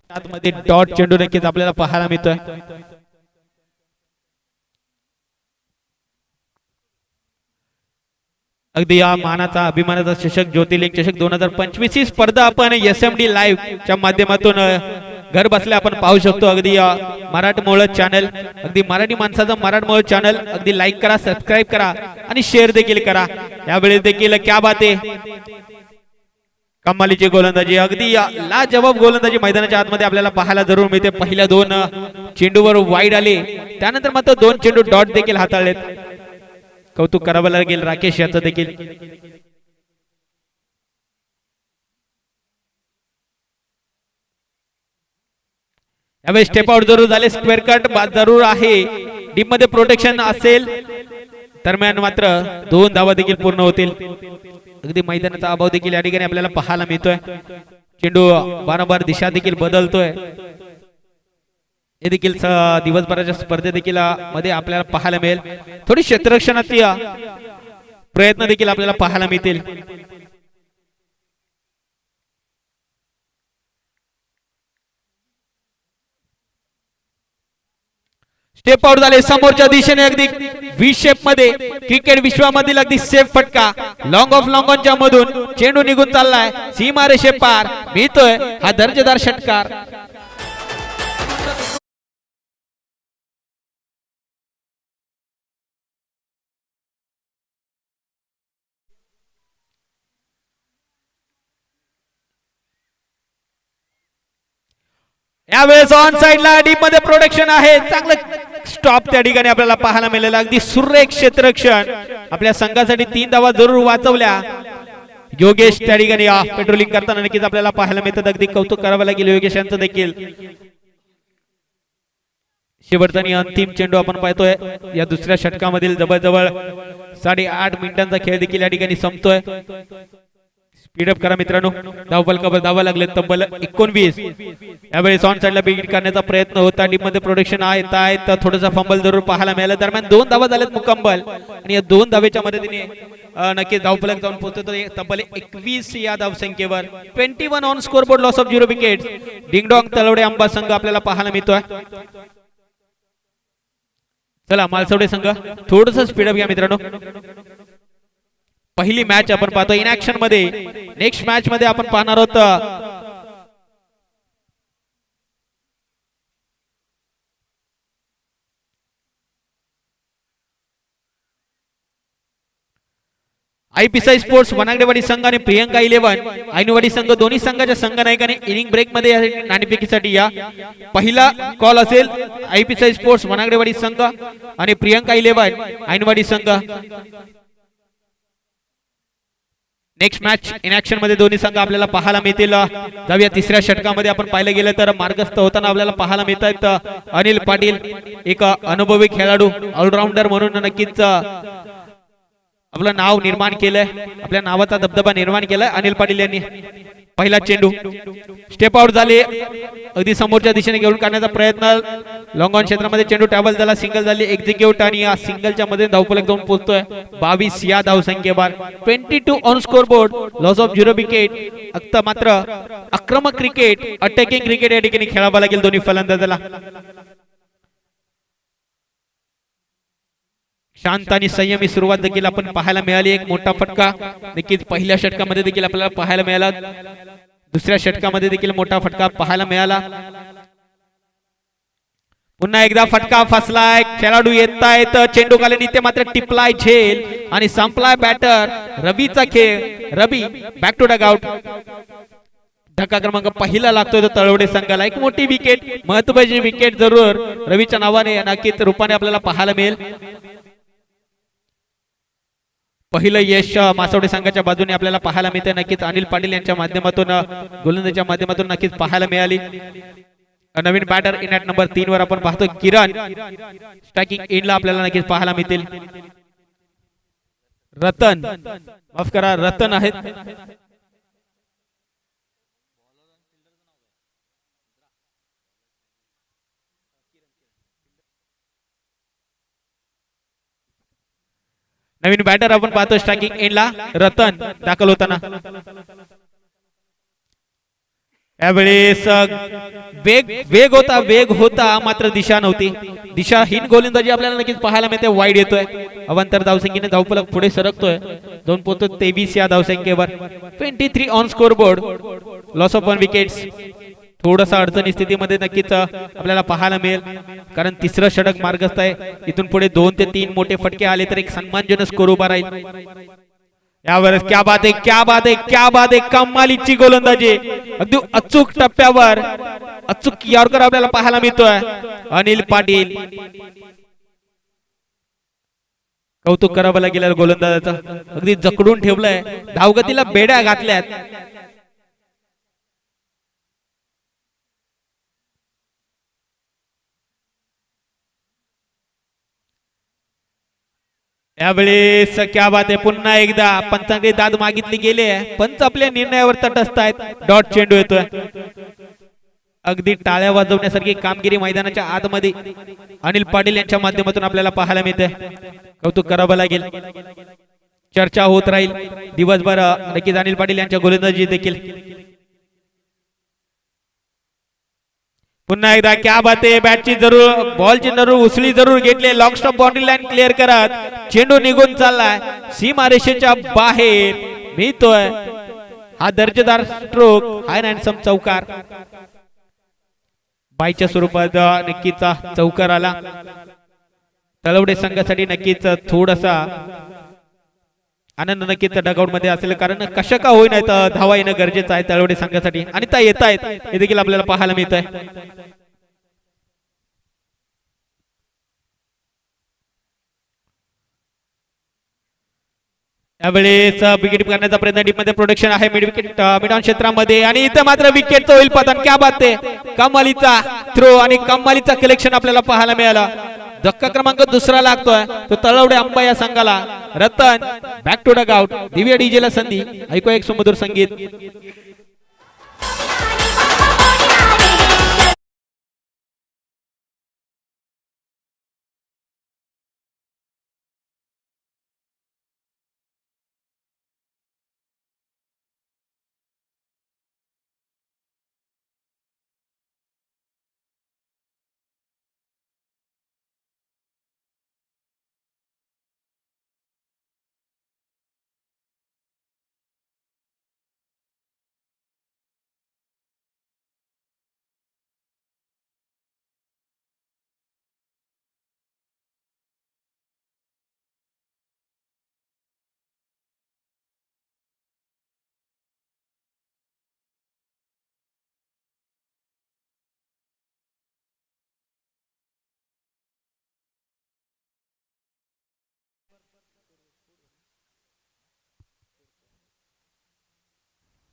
आतमध्ये डॉट चेंडू नक्कीच आपल्याला पाहायला मिळतोय. अगदी या मानाचा अभिमानाचा चषक ज्योतिर्लिंग चषक 2025 ही स्पर्धा आपण SMD लाईव्ह च्या माध्यमातून घर बसल्या आपण पाहू शकतो. अगदी मराठमोळ चॅनल, अगदी मराठी माणसाचा मराठमोळ चॅनल अगदी लाईक करा, सबस्क्राईब करा आणि शेअर देखील करा. यावेळी देखील क्या बात आहे, कमालीची गोलंदाजी, अगदी लाजवाब गोलंदाजी मैदानाच्या आतमध्ये आपल्याला पाहायला जरूर मिळते. पहिल्या 2 चेंडूवर वाईड आले, त्यानंतर मात्र 2 चेंडू डॉट देखील हाताळलेत. कौतुक करावं लागेल राकेश याचं देखील. यावेळी स्टेप आउट जरूर झाले, स्क्वेअर कट जरूर आहे. डीप मध्ये प्रोटेक्शन असेल, दरम्यान मात्र 2 धावा देखील पूर्ण होतील. अगदी मैदानाचा अभाव देखील या ठिकाणी आपल्याला पाहायला मिळतोय. चेंडू वारंवार दिशा देखील बदलतोय. हे देखील दिवसभराच्या स्पर्धे देखील मध्ये आपल्याला पाहायला मिळेल. थोडी क्षेत्ररक्षणाची प्रयत्न देखील आपल्याला पाहायला मिळतील. स्टेप आउट झाले समोरच्या दिशेने, अगदी व्ही शेप मध्ये क्रिकेट विश्वामधील अगदी सेफ फटका. लॉंग ऑफ लॉंग ऑनच्या मधून चेंडू निघून चाललाय, सीमारेषे पार मिळतोय हा दर्जेदार षटकार. यावेळेस ऑन साइडला डीप मध्ये प्रोटेक्शन आहे, चांगलं स्टॉप त्या ठिकाणी आपल्याला पाहायला मिळालेला. अगदी सुरेख क्षेत्ररक्षण, आपल्या संघासाठी 3 धावा जरूर वाचवल्या. योगेश त्या ठिकाणी पेट्रोलिंग करताना नक्कीच आपल्याला पाहायला मिळतात. अगदी कौतुक करावं लागेल योगेश यांचं देखील. शेवटचा आणि अंतिम चेंडू आपण पाहतोय या दुसऱ्या षटकामधील. जवळजवळ 8.5 मिनिटांचा खेळ देखील या ठिकाणी संपतोय. स्पीडअप करा मित्रांनो, धावफलकावर धावा लागले तब्बल 19. यावेळी ऑन साइडला बिगिट करण्याचा प्रयत्न होता. टीम मध्ये प्रोटेक्शन आहेत, थोडासा फंबल जरूर पाहायला मिळाला. दरम्यान 2 धावा झाल्यात मुकंबल, आणि या 2 धावेच्या मदतीने नक्की धावफलक जाऊन पोहोचतो तब्बल 21 या धावसंख्येवर. 21 on scoreboard, loss of 0 wicket. Ding dong Talwade Amba संघ आपल्याला पाहायला मिळतोय. चला मालसवडे संघ थोडस स्पीडअप घ्या मित्रांनो. पहिली मॅच आपण पाहतो इन ऍक्शन मध्ये. नेक्स्ट मॅच मध्ये आपण पाहणार आहोत IPSI स्पोर्ट्स वनागडेवाडी संघ आणि प्रियंका 11 ऐनवाडी संघ. दोन्ही संघाच्या संघ नायकाने इनिंग ब्रेक मध्ये नाणेफेकीसाठी या. पहिला कॉल असेल IPSI स्पोर्ट्स वनागडेवाडी संघ आणि प्रियंका 11 ऐनवाडी संघ. नेक्स्ट मॅच इन ऍक्शन मध्ये दोन्ही संघ आपल्याला पाहायला मिळतील. जाऊया तिसऱ्या षटकामध्ये. आपण पाहिलं गेलं तर मार्गस्थ होताना आपल्याला पाहायला मिळत आहेत अनिल पाटील, एक अनुभवी खेळाडू, ऑलराऊंडर म्हणून नक्कीच आपलं नाव निर्माण केलंय, आपल्या नावाचा दबदबा निर्माण केलाय अनिल पाटील यांनी. पहिला चेंडू स्टेप आउट झाले, अगदी समोरच्या दिशेने घेऊन काढण्याचा प्रयत्न. लॉंग ऑन क्षेत्रामध्ये चेंडू टॅबल झाला, सिंगल झाली एक्झिक्यूट, आणि या सिंगलच्या मध्ये धावफलक जाऊन पोहोचतोय 22 या धावसंख्येवर. 22 on score board, loss of 0 wicket. फक्त मात्र आक्रमक क्रिकेट, अटॅकिंग क्रिकेट या ठिकाणी खेळावं लागेल दोन्ही फलंदाजाला. शांत आणि संयमी सुरुवात देखील आपण पाहायला मिळाली. एक मोठा फटका नक्कीच पहिल्या षटकामध्ये देखील आपल्याला पाहायला मिळाला. दुसऱ्या षटकामध्ये देखील मोठा फटका पाहायला मिळाला. पुन्हा एकदा फटका फसलाय, खेळाडू येत चेंडू खाली नित्य मात्र टिपलाय झेल आणि संपलाय बॅटर रवीचा खेळ. रवी बॅक टू डग आउट. धक्का क्रमांक पहिला लागतोय तो तळवडे संघाला. एक मोठी विकेट, महत्वाची विकेट जरूर रवीच्या नावाने नक्कीच रूपाने आपल्याला पाहायला मिळेल. पहिलं यश मासवडे संघाच्या बाजूने आपल्याला पाहायला मिळते. नक्कीच अनिल पाटील यांच्या माध्यमातून, गोलंदाजीच्या माध्यमातून नक्कीच पाहायला मिळाली. नवीन बॅटर इन ॲट नंबर 3 वर आपण पाहतो किरण. स्ट्रायकिंग एंडला आपल्याला नक्कीच पाहायला मिळतील रतन, माफ करा रतन आहेत. नवीन बॅटर आपण पाहतो स्ट्रायकिंग एंडला रतन दाखल होताना. यावेळेस वेग होता मात्र दिशा नव्हती. दिशाहीन गोलंदाजी आपल्याला नक्कीच पाहायला मिळते. वाईड येतोय. अवांतर धावसंख्येने धावफलक पुढे सरकतोय. 2.23 या धावसंख्येवर. 23 on score board. Loss of 1 wickets. थोडासा अडचणी स्थितीमध्ये नक्कीच आपल्याला पाहायला मिळेल, कारण तिसरं षटक मार्गस्थ आहे. इथून पुढे 2 ते 3 मोठे फटके आले तर एक सन्मानजनक स्कोर उभा राहील. यावेळेस क्या बात आहे, क्या बात आहे, क्या बात आहे. कमालीची गोलंदाजी अगदी अचूक टप्प्यावर अचूक यॉर्कर आपल्याला पाहायला मिळतोय. अनिल पाटील, कौतुक करावं लागेल गोलंदाजाचं. अगदी जकडून ठेवलंय. धावगतीला बेड्या घातल्यात. यावेळेस क्या बात आहे. पुन्हा एकदा पंचांकडे दाद मागितली गेली आहे. पंच आपल्या निर्णयावर तटस्थ आहेत. डॉट चेंडू येतोय. अगदी टाळ्या वाजवण्यासारखी कामगिरी मैदानाच्या आतमध्ये अनिल पाटील यांच्या माध्यमातून आपल्याला पाहायला मिळते. कौतुक करावं लागेल. चर्चा होत राहील दिवसभर नक्कीच अनिल पाटील यांच्या गोलंदाजी देखील. पुन्हा एकदा क्या बात आहे. बॅटची जरूर बॉलची जरूर उसळी जरूर घेतली. Long stop boundary line clear करत चेंडू निघून चाललाय. सीमारेषेच्या बाहेर मिळतोय. हा दर्जेदार स्ट्रोक. हाय हँडसम चौकार. बाईच्या स्वरूपात नक्कीच चौकार आला. तळवडे संघासाठी नक्कीच थोडासा आनंद नक्कीच डगआउट मध्ये असेल, कारण कशा का होईना धावा येणं गरजेचं आहे तळवडे संघासाठी. आणि त्या येत आहेत हे देखील आपल्याला पाहायला मिळत आहे. यावेळेस विकेट करण्याचा प्रयत्न टीम मध्ये प्रोडक्शन आहे मिड विकेट मिड ऑन क्षेत्रामध्ये, आणि इथं मात्र विकेटचं होईल पतन. क्या बात आहे. कमालीचा थ्रो आणि कमालीचा कलेक्शन आपल्याला पाहायला मिळाला. धक्का क्रमांक दुसरा लागतोय तो तळवडे अंबा या संघाला. Ratan back to dugout. Divya डीजेला संधी. ऐकू एक सुमधुर संगीत.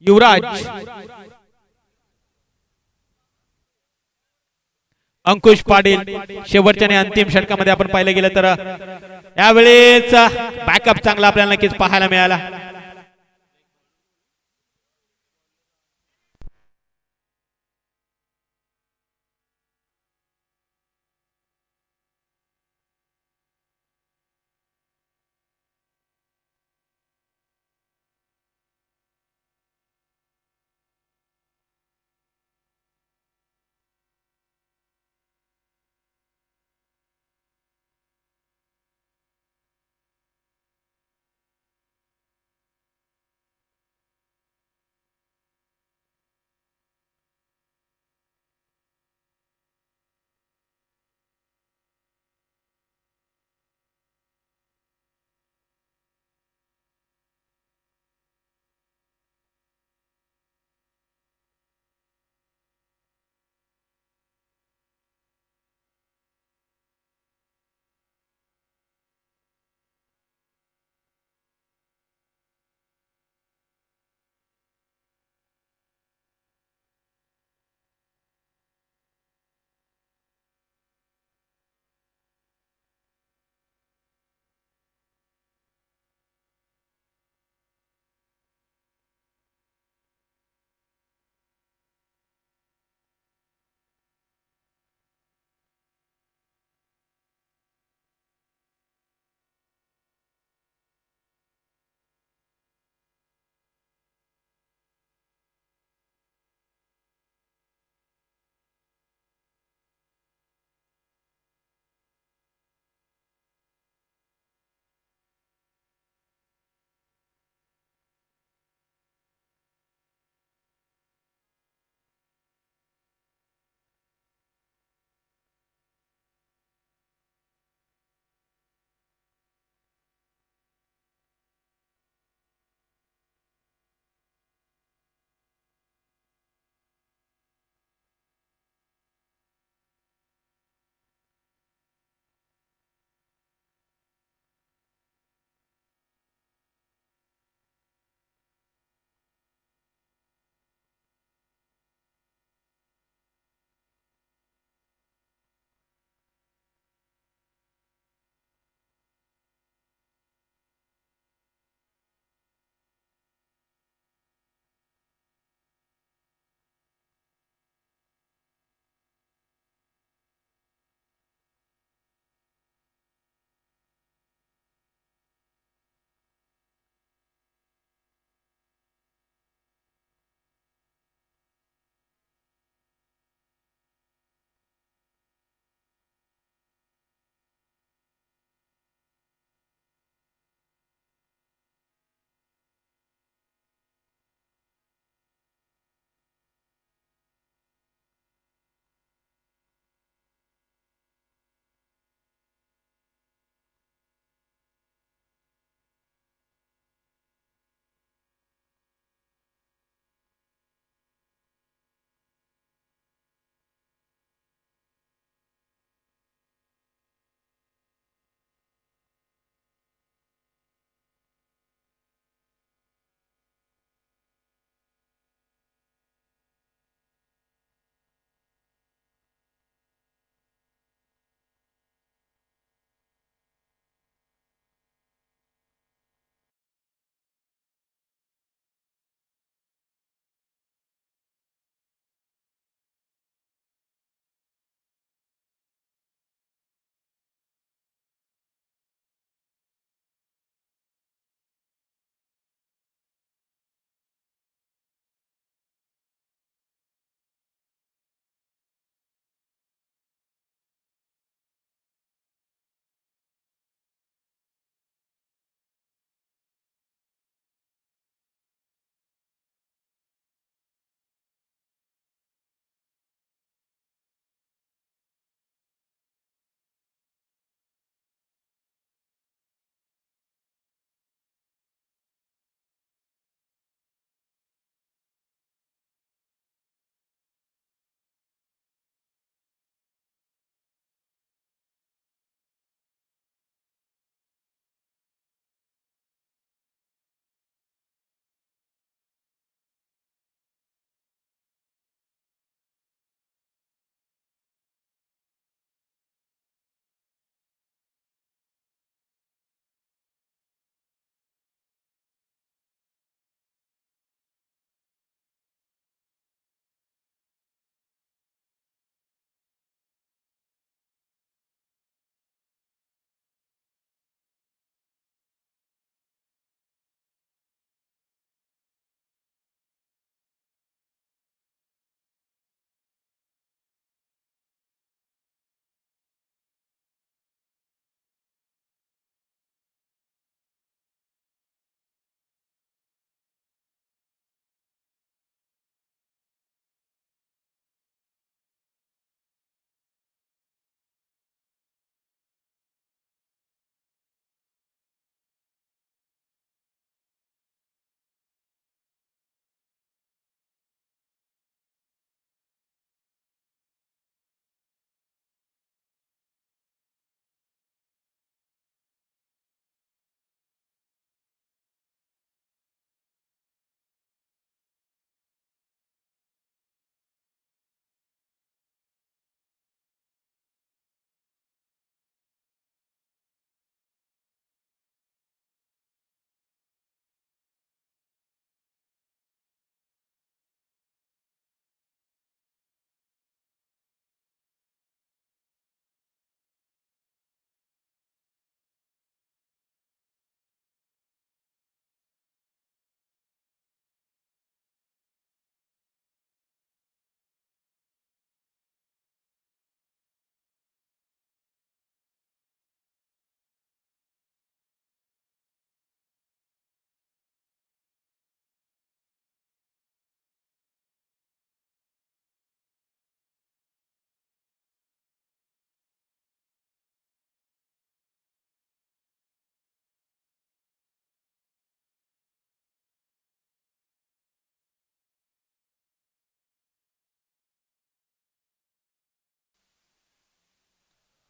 युवराज, अंकुश पाटील शेवटच्या आणि अंतिम षटकामध्ये आपण पाहिलं गेलं तर यावेळेस बॅकअप चांगला आपल्याला नक्कीच पाहायला मिळाला.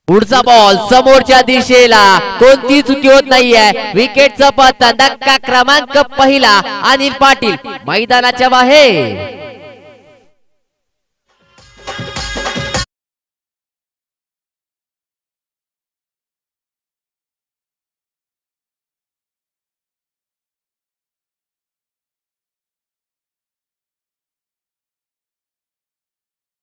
पुढचा बॉल समोरच्या दिशेला, कोणती चुकी होत नाहीये. विकेटचा पत्ता धक्का क्रमांक पहिला. अनिल पाटील मैदानाच्या बाहेर.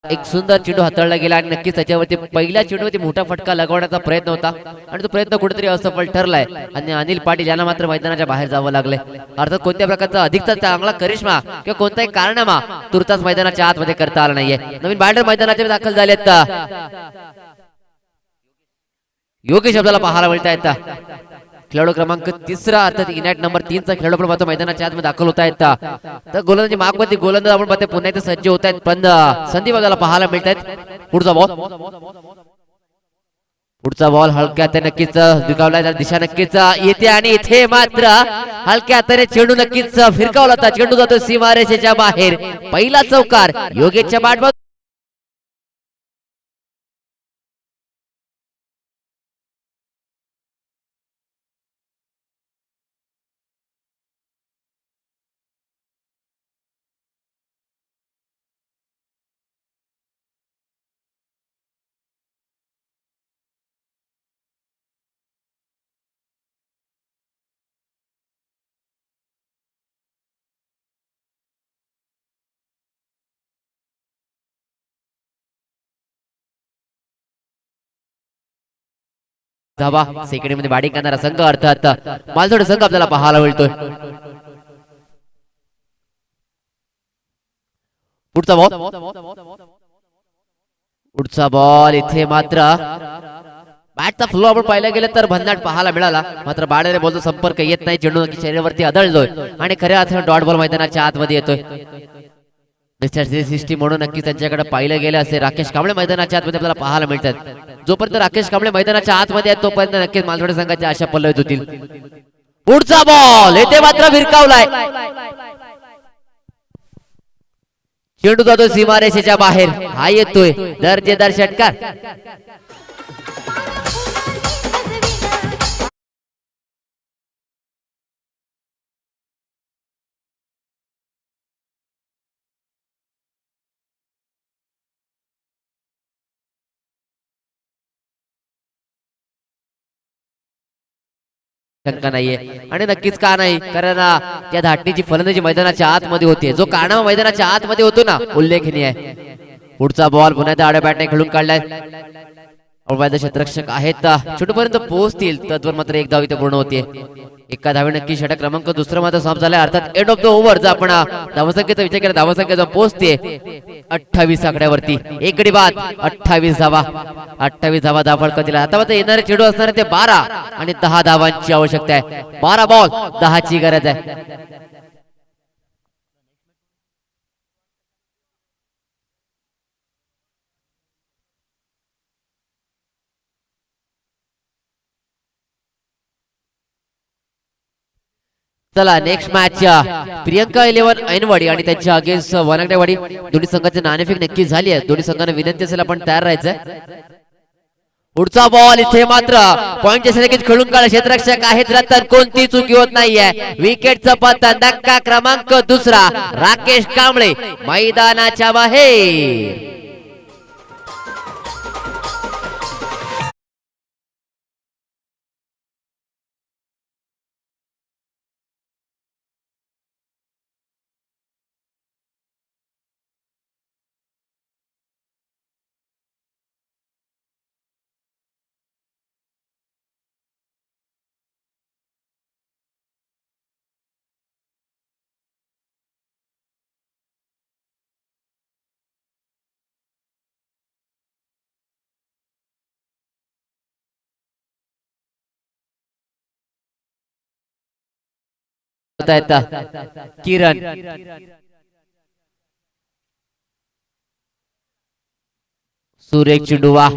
एक सुंदर चेंडू हाताळला गेला आणि नक्कीच त्याच्यावरती पहिल्या चेंडूवरती मोठा फटका लगवण्याचा प्रयत्न होता आणि तो प्रयत्न कुठेतरी असफल ठरलाय आणि अनिल पाटील यांना मात्र मैदानाच्या बाहेर जावं लागले. अर्थात कोणत्या प्रकारचा अधिकचा चांगला करिश्मा किंवा कोणताही कारनामा तुर्तास मैदानाच्या आतमध्ये करता आला नाहीये. नवीन बॅटर मैदानाच्या दाखल झालेत. योगेश आपल्याला पाहायला मिळत आहेत. खेळाडू क्रमांक 3 अर्थात इनॅट नंबर 3 चा खेळाडू पण मात्र मैदानाच्या आतमध्ये दाखल होत आहेत. तर गोलंदाजी मागवरती गोलंदाज आपण पाहते पुन्हा इथे सज्ज होत आहेत, पण संदीप आपल्याला पाहायला मिळत आहेत. पुढचा बॉल हलक्या हाताने नक्कीच विकावला, दिशा नक्कीच येते आणि इथे मात्र हलक्या हाताने चेंडू नक्कीच फिरकावला होता. चेंडू जातो सीमारेषेच्या बाहेर. पहिला चौकार योगेशच्या बॅटवर. धावा सेकंडमध्ये बॅटिंग करणारा संघ अर्थात मालथोडे संघ आपल्याला पाहायला मिळतोय. पुढचा बॉल इथे मात्र बॅटचा फ्लो आपण पाहायला गेलं तर भन्नाट पाहायला मिळाला, मात्र बाळाने बॉलचा संपर्क येत नाही. चेंडू शरीरावरती आदळलोय आणि खऱ्या अर्थाने डॉट बॉल मैदानाच्या आतमध्ये येतोय. सिस्टीम म्हणून नक्कीच त्यांच्याकडे पाहिलं गेलं असे राकेश कांबळे मैदानाच्या आतमध्ये आपल्याला पाहायला मिळतात. जोपर्यंत राकेश कांबळे मैदानाच्या आतमध्ये आहेत तोपर्यंत नक्कीच मालवड संघाच्या आशा पल्लवित होतील. पुढचा बॉल येथे मात्र भिरकावलाय. चेंडू जातो सीमारेषेच्या बाहेर. हा येतोय दर्जेदार षटकार. शंका नाहीये आणि नक्कीच का नाही, कारण त्या धाटणीची फलंदाजी मैदानाच्या आतमध्ये होते. जो कानावा मैदानाच्या आतमध्ये होतो ना, उल्लेखनीय आहे. पुढचा बॉल पुन्हा आड्या बॅटने खेळून काढलाय. क्षेत्ररक्षक आहेत, छोटूपर्यंत पोहोचतील तत्वर मात्र एक धाव इथे पूर्ण होते. एका धावे नक्की षटक क्रमांक दुसरा मात्र समाप्त झालाय. अर्थात एंड ऑफ द ओव्हर जर आपण धावसंख्येचा विचार केला, धावसंख्या पोहोचते 28 आकड्यावरती. एक गडी बाद 28 धावा. 28 धावा धावफळक दिला. आता मात्र येणारे चेंडू असणारे ते 12 आणि 10 धावांची आवश्यकता आहे. 12 बॉल 10 ची गरज आहे. चला नेक्स्ट मॅच प्रियंका 11 ऐनवाडी आणि त्यांच्या अगेन्स्ट वनागडेवाडी. दोन्ही संघांची नाणेफेक नक्की झाली आहे. दोन्ही संघांना विनंती असेल आपण तयार राहायचंय. पुढचा बॉल इथे मात्र पॉइंटच्या संख्येत खेळून काढला. क्षेत्ररक्षक आहेत रतन, कोणती चुकी होत नाहीये. विकेटचा पत्ता धक्का क्रमांक दुसरा. राकेश कांबळे मैदानाच्या बाहेर. किरण सुरेख चेंडूवा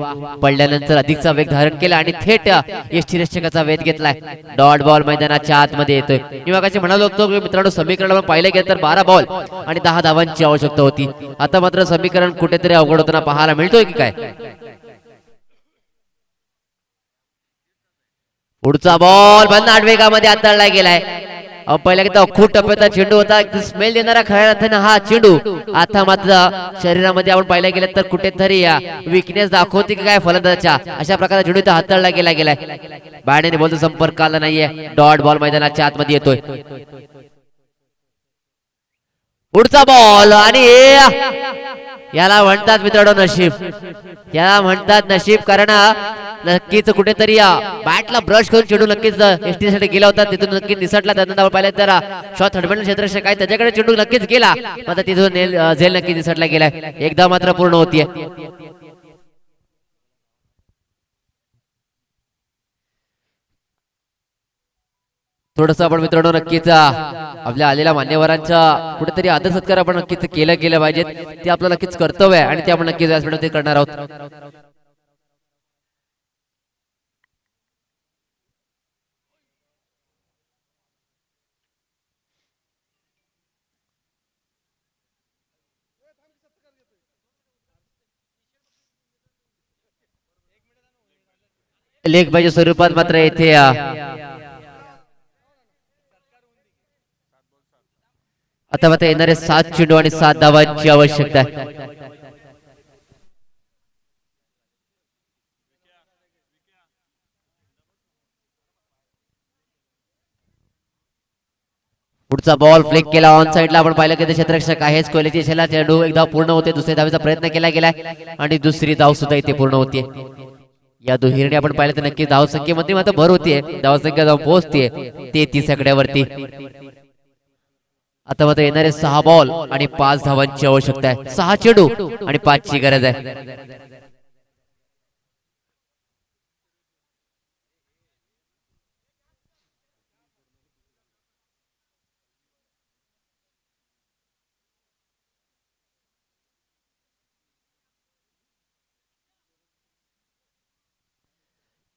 पडल्यानंतर अधिकचा वेग धारण केला आणि थेट यष्टीरक्षकाचा वेध घेतलाय. डॉट बॉल मैदानाच्या आतमध्ये येतोय. मी मागाशी म्हणालो होतो मित्रांनो, समीकरण पाहिलं गेलं तर 12 बॉल आणि 10 धावांची आवश्यकता होती. आता मात्र समीकरण कुठेतरी अवघड होताना पाहायला मिळतोय की काय. पुढचा बॉल भन्नाट वेगामध्ये हाताळला गेलाय. पहिल्या एकदा खूप टप्प्याचा चेंडू होता, स्मेल देणारा खऱ्या अर्थाने हा चेंडू. आता मात्र शरीरामध्ये आपण पाहिलं गेलं तर कुठेतरी विकनेस दाखवते की काय फलंदाजाच्या, अशा प्रकारचा चेंडू हाताळला गेलाय. बॅटने बॉलचा संपर्क आला नाहीये. डॉट बॉल मैदानाच्या आतमध्ये येतोय. पुढचा बॉल आणि याला म्हणतात मित्रांनो नशीब. याला म्हणतात नशीब, कारण नक्कीच कुठेतरी बॅटला ब्रश करून चेंडू नक्कीच एसटी साठी गेला होता, तिथून नक्कीच निसटला. त्यानंतर पाहिलं तर शॉट हडबंड क्षेत्र काय त्याच्याकडे चेंडू नक्कीच गेला, मात्र तिथून झेल नक्कीच निसटला गेलाय. एकदा मात्र पूर्ण होतीये. थोडस आपण मित्रांनो नक्कीच आपल्या आलेल्या मान्यवरांचा कुठेतरी आदर सत्कार आपण नक्कीच केलं पाहिजे. ते आपलं नक्कीच कर्तव्य आहे आणि ते आपण नक्कीच व्यासपीठावर करणार आहोत. लेग बायच्या स्वरूपात मात्र येथे आता मात्र येणारे 7 चेंडू आणि 7 धावांची आवश्यकता आहे. पुढचा बॉल फ्लिक केला ऑन साइडला. आपण पाहिलं की क्षेत्ररक्षक आहेच कोहलीची शेला. चेंडू एकदा पूर्ण होते, दुसऱ्या धावेचा प्रयत्न केला गेलाय आणि दुसरी धाव सुद्धा इथे पूर्ण होतीये. या दुहेरीने आपण पाहिलं तर नक्की धाव संख्येमध्ये मात्र भर होतीये. धाव संख्या जाऊन पोहोचतीये 33 आकड्यावरती. आता मात्र येणारे 6 बॉल आणि 5 धावांची आवश्यकता आहे. 6 चेंडू आणि 5 ची गरज आहे.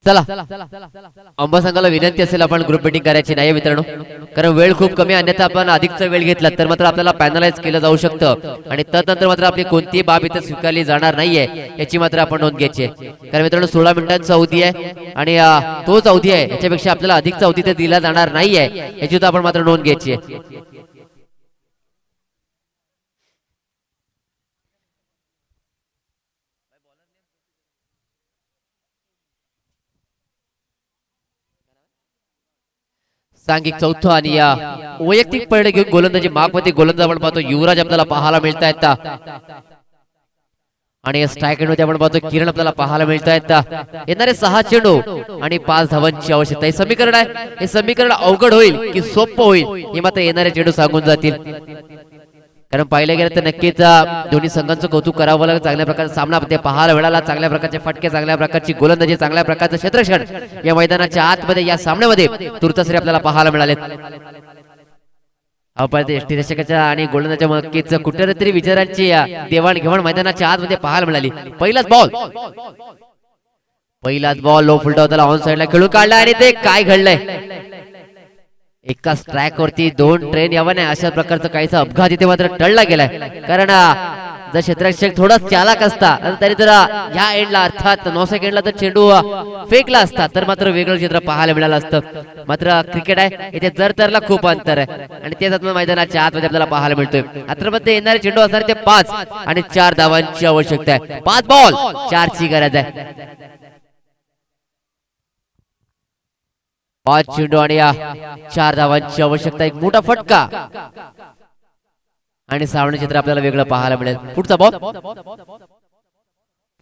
चला अंबा संघाला विनंती असेल आपण ग्रुप मीटिंग करायची नाही मित्रांनो, कारण वेळ खूप कमी. अन्यथा आपण अधिकचा वेळ घेतला तर मात्र आपल्याला पॅनलाइज केलं जाऊ शकतं आणि त्यानंतर मात्र आपली कोणतीही बाब इथे स्वीकारली जाणार नाहीये याची मात्र आपण नोंद घ्यायची आहे. कारण मित्रांनो 16 मिनिटांचा अवधी आहे आणि तोच अवधी आहे, याच्यापेक्षा आपल्याला अधिकचा अवधी तर दिला जाणार नाहीये याची सुद्धा आपण मात्र नोंद घ्यायची आहे. सांघिक चौथं आणि या वैयक्तिक पैडे घेऊन गोलंदाजी मागमध्ये गोलंदाज आपण पाहतो युवराज आपल्याला पाहायला मिळत आहेत आणि स्ट्राईक मध्ये आपण पाहतो किरण आपल्याला पाहायला मिळत आहेत. येणारे 6 चेंडू आणि 5 धावांची आवश्यकता. हे समीकरण आहे, हे समीकरण अवघड होईल की सोपं होईल हे मात्र येणारे चेंडू सांगून जातील. कारण पाहिलं गेलं तर नक्कीच दोन्ही संघांचं कौतुक करावं लागेल. चांगल्या प्रकारचा सामना ते पाहायला मिळाला. चांगल्या प्रकारचे फटके, चांगल्या प्रकारची गोलंदाजी, चांगल्या प्रकारचं क्षेत्ररक्षण या मैदानाच्या आतमध्ये या सामन्यामध्ये तुर्तसरी आपल्याला पाहायला मिळाले. यष्टीरक्षकाच्या आणि गोलंदाजाच्या नक्कीच कुठेतरी विचारांची देवाणघेवाण मैदानाच्या आतमध्ये पाहायला मिळाली. पहिलाच बॉल लो फुलटा ऑन साइडला खेळून काढला आणि ते काय घडलंय, एका स्ट्राईक वरती 2 ट्रेन यावं नाही अशा प्रकारचा काहीसा अपघात इथे मात्र टळला गेलाय. कारण जर क्षेत्ररक्षक थोडा चालाक असता तरी तर ह्या एंडला अर्थात 9 सेकंडला तर चेंडू फेकला असता तर मात्र वेगळं चित्र पाहायला मिळालं असतं. मात्र क्रिकेट आहे, इथे जर तरला खूप अंतर आहे आणि तेच मैदानाच्या आतमध्ये आपल्याला पाहायला मिळतोय. आत्रमध्ये येणारे चेंडू असणार ते 5 आणि 4 धावांची आवश्यकता आहे. 5 बॉल 4 ची गरज आहे. 5 चेंडू आणि 4 धावांची आवश्यकता. एक मोठा फटका आणि सावणे चित्र आपल्याला वेगळं पाहायला मिळेल.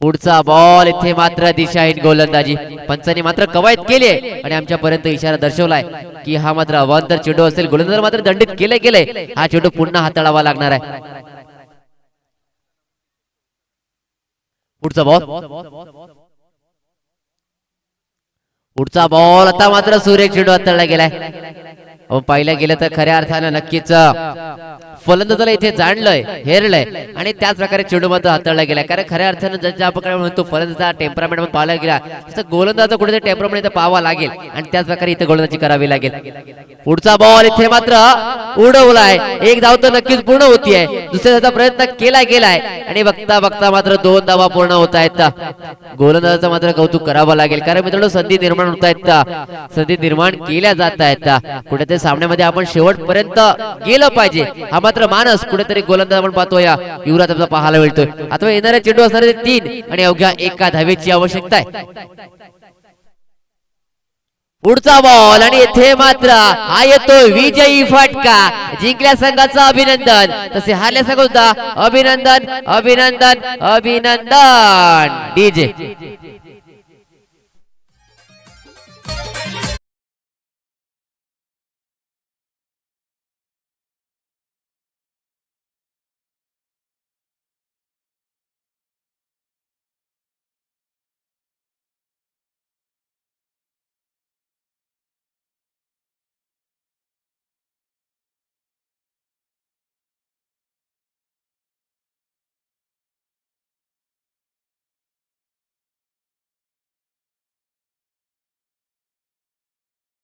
पुढचा बॉल इथे मात्र दिशाहीन गोलंदाजी. पंचांनी मात्र कवायत केली आणि आमच्यापर्यंत इशारा दर्शवलाय की हा मात्र अवांतर चेंडू असेल. गोलंदाज मात्र दंडित केले. हा चेंडू पुन्हा हाताळावा लागणार आहे. पुढचा बॉल आता मात्र सुरेख चेंडू हाताळला गेलाय. पाहिलं गेलं तर खऱ्या अर्थानं नक्कीच फलंदाजाला इथे जाणलंय, हेरलंय आणि त्याच प्रकारे चेंडू मात्र हाताळला गेला. कारण खऱ्या अर्थानं ज्या प्रकारे म्हणतो फलंदाजा टेम्परामेंट म्हणून पाहायला गेला तसं गोलंदाजा कुठेतरी टेम्परामेंट इथे पाहावा लागेल आणि त्याच प्रकारे इथे गोलंदाजी करावी लागेल. पुढचा बॉल इथे मात्र उडवलाय. एक धाव तर नक्कीच पूर्ण होतीये. दुसऱ्याचा प्रयत्न केला गेलाय आणि बघता बघता मात्र 2 धावा पूर्ण होत आहेत. गोलंदाजाचं मात्र कौतुक करावं लागेल कारण मित्रांनो संधी निर्माण होत आहेत, संधी निर्माण केल्या जात आहेत. कुठेतरी सामन्यामध्ये आपण शेवटपर्यंत गेलं पाहिजे हा मात्र मानस कुठेतरी गोलंदाज आपण पाहतोय युवराज आपला पाहायला मिळतोय. अथवा येणारे चेंडू असणारे 3 आणि अवघ्या 1 धावेची आवश्यकता आहे. पुढचा बॉल आणि इथे मात्र हा येतो विजयी फटका. जिंकल्या संघाचं अभिनंदन, तसे हारल्या संघाचा अभिनंदन अभिनंदन अभिनंदन. डीजे